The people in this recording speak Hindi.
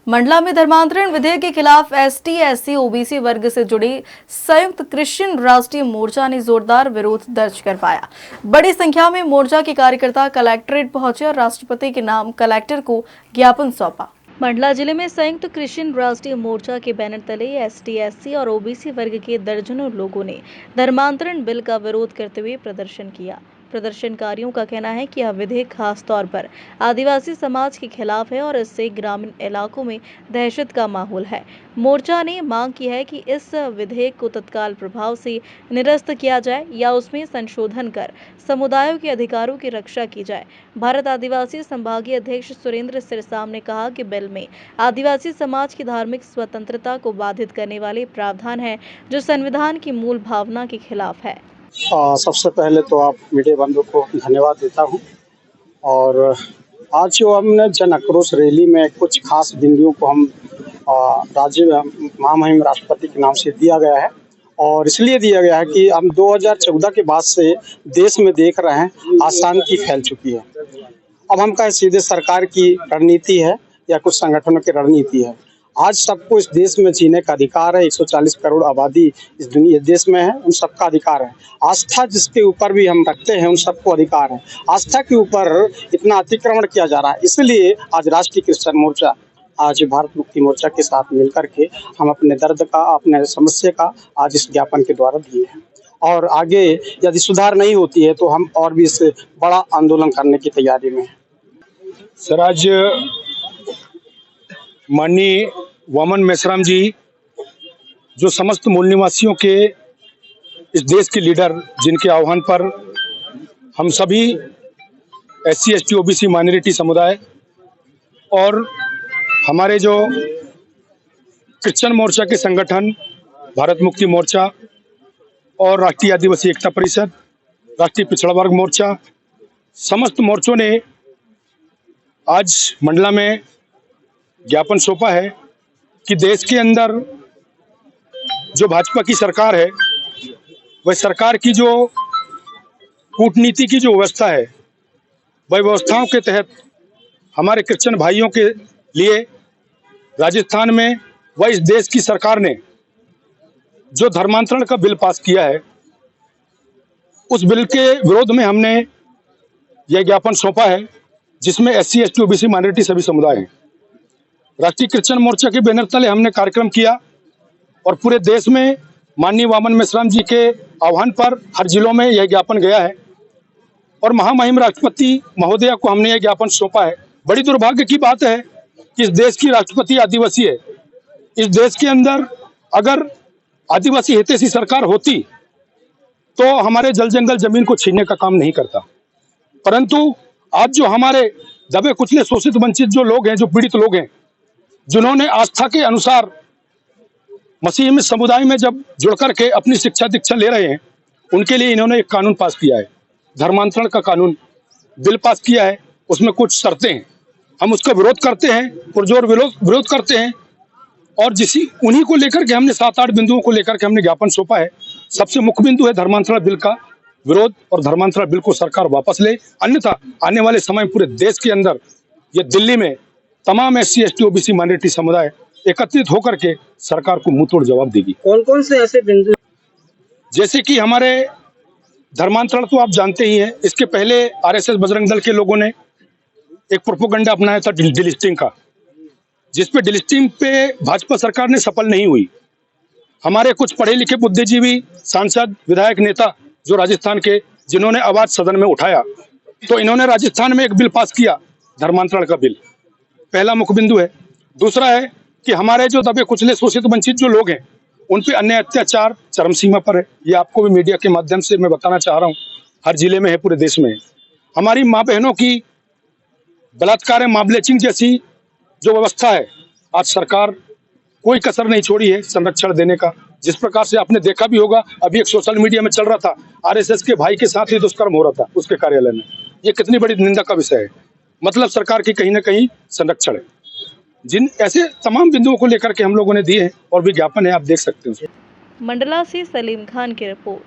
मंडला में धर्मांतरण विधेयक के खिलाफ एसटी, एससी, ओबीसी वर्ग से जुड़ी संयुक्त क्रिश्चियन राष्ट्रीय मोर्चा ने जोरदार विरोध दर्ज करवाया। बड़ी संख्या में मोर्चा के कार्यकर्ता कलेक्ट्रेट पहुंचे और राष्ट्रपति के नाम कलेक्टर को ज्ञापन सौंपा। मंडला जिले में संयुक्त क्रिश्चियन राष्ट्रीय मोर्चा के बैनर तले एसटी, एससी और ओबीसी वर्ग के दर्जनों लोगों ने धर्मांतरण बिल का विरोध करते हुए प्रदर्शन किया। प्रदर्शनकारियों का कहना है कि यह विधेयक खास तौर पर आदिवासी समाज के खिलाफ है और इससे ग्रामीण इलाकों में दहशत का माहौल है। मोर्चा ने मांग की है कि इस विधेयक को तत्काल प्रभाव से निरस्त किया जाए या उसमें संशोधन कर समुदायों के अधिकारों की रक्षा की जाए। भारत आदिवासी संभागीय अध्यक्ष सुरेंद्र सिरसाम ने कहा कि बिल में आदिवासी समाज की धार्मिक स्वतंत्रता को बाधित करने वाले प्रावधान हैं जो संविधान की मूल भावना के खिलाफ है। सबसे पहले तो आप मीडिया बंधु को धन्यवाद देता हूं। और आज जो हमने जन आक्रोश रैली में कुछ खास बिंदुओं को हम राज्य महामहिम राष्ट्रपति के नाम से दिया गया है, और इसलिए दिया गया है कि हम 2014 के बाद से देश में देख रहे हैं अशांति फैल चुकी है। अब हम कहें सीधे सरकार की रणनीति है या कुछ संगठनों की रणनीति है। आज सबको इस देश में जीने का अधिकार है। 140 करोड़ आबादी इस दुनिया देश में है, उन सबका अधिकार है। आस्था जिसके ऊपर भी हम रखते हैं उन सबको अधिकार है। आस्था के ऊपर इतना अतिक्रमण किया जा रहा है, इसलिए आज राष्ट्रीय क्रिश्चियन मोर्चा, आज भारत मुक्ति मोर्चा के साथ मिलकर के हम अपने दर्द का, अपने समस्या का आज इस ज्ञापन के द्वारा दिए हैं। और आगे यदि सुधार नहीं होती है तो हम और भी इससे बड़ा आंदोलन करने की तैयारी में हैं। सर, आज माननीय वामन मेश्राम जी, जो समस्त मूल निवासियों के इस देश के लीडर, जिनके आह्वान पर हम सभी एससी, एसटी, ओबीसी माइनॉरिटी समुदाय और हमारे जो क्रिश्चियन मोर्चा के संगठन भारत मुक्ति मोर्चा और राष्ट्रीय आदिवासी एकता परिषद, राष्ट्रीय पिछड़ा वर्ग मोर्चा, समस्त मोर्चों ने आज मंडला में ज्ञापन सौंपा है कि देश के अंदर जो भाजपा की सरकार है, वह सरकार की जो कूटनीति की जो व्यवस्था है, वह व्यवस्थाओं के तहत हमारे क्रिश्चियन भाइयों के लिए राजस्थान में व इस देश की सरकार ने जो धर्मांतरण का बिल पास किया है, उस बिल के विरोध में हमने यह ज्ञापन सौंपा है, जिसमें एससी, एसटी, ओबीसी माइनॉरिटी सभी समुदाय हैं। राष्ट्रीय क्रिश्चियन मोर्चा के बैनर तले हमने कार्यक्रम किया और पूरे देश में माननीय वामन मेश्राम जी के आह्वान पर हर जिलों में यह ज्ञापन गया है और महामहिम राष्ट्रपति महोदया को हमने यह ज्ञापन सौंपा है। बड़ी दुर्भाग्य की बात है कि इस देश की राष्ट्रपति आदिवासी है। इस देश के अंदर अगर आदिवासी हितैषी सरकार होती तो हमारे जल जंगल जमीन को छीनने का काम नहीं करता, परंतु आज जो हमारे दबे कुचले शोषित वंचित जो लोग हैं, जो पीड़ित लोग हैं, जिन्होंने आस्था के अनुसार मसीह में समुदाय में जब जुड़ करके अपनी शिक्षा दीक्षा ले रहे हैं, उनके लिए इन्होंने एक कानून पास किया है, धर्मांतरण का कानून बिल पास किया है। उसमें कुछ शर्तें हैं, हम उसका विरोध करते हैं, पुरजोर विरोध करते हैं और उन्हीं को लेकर के हमने 7-8 बिंदुओं को लेकर के हमने ज्ञापन सौंपा है। सबसे मुख्य बिंदु है धर्मांतरण बिल का विरोध और धर्मांतरण बिल को सरकार वापस ले, अन्यथा आने वाले समय पूरे देश के अंदर ये दिल्ली में तमाम एससी, एसटी, ओबीसी माइनॉरिटी समुदाय एकत्रित होकर के सरकार को मुंह तोड़ जवाब देगी। कौन कौन से ऐसे बिंदु? जैसे कि हमारे धर्मांतरण तो आप जानते ही हैं, इसके पहले आरएसएस बजरंग दल के लोगों ने एक प्रोपेगेंडा अपनाया था डिलिस्टिंग का, जिसपे डिलिस्टिंग पे भाजपा सरकार ने सफल नहीं हुई। हमारे कुछ पढ़े लिखे बुद्धिजीवी सांसद, विधायक, नेता जो राजस्थान के, जिन्होंने आवाज सदन में उठाया, तो इन्होंने राजस्थान में एक बिल पास किया, धर्मांतरण का बिल। पहला मुख्य बिंदु है। दूसरा है कि हमारे जो दबे कुचले शोषित वंचित जो लोग हैं, उन पे अन्य अत्याचार चरम सीमा पर है। ये आपको भी मीडिया के माध्यम से मैं बताना चाह रहा हूँ, हर जिले में है, पूरे देश में है। हमारी माँ बहनों की बलात्कार, माँ ब्लीचिंग जैसी जो व्यवस्था है, आज सरकार कोई कसर नहीं छोड़ी है संरक्षण देने का। जिस प्रकार से आपने देखा भी होगा, अभी एक सोशल मीडिया में चल रहा था, आरएसएस के भाई के साथ ही दुष्कर्म हो रहा था उसके कार्यालय में। ये कितनी बड़ी निंदा का विषय है। मतलब सरकार की कहीं ना कहीं संरक्षण है। जिन ऐसे तमाम बिंदुओं को लेकर के हम लोगों ने दिए हैं और विज्ञापन है, आप देख सकते हैं। मंडला से सलीम खान की रिपोर्ट।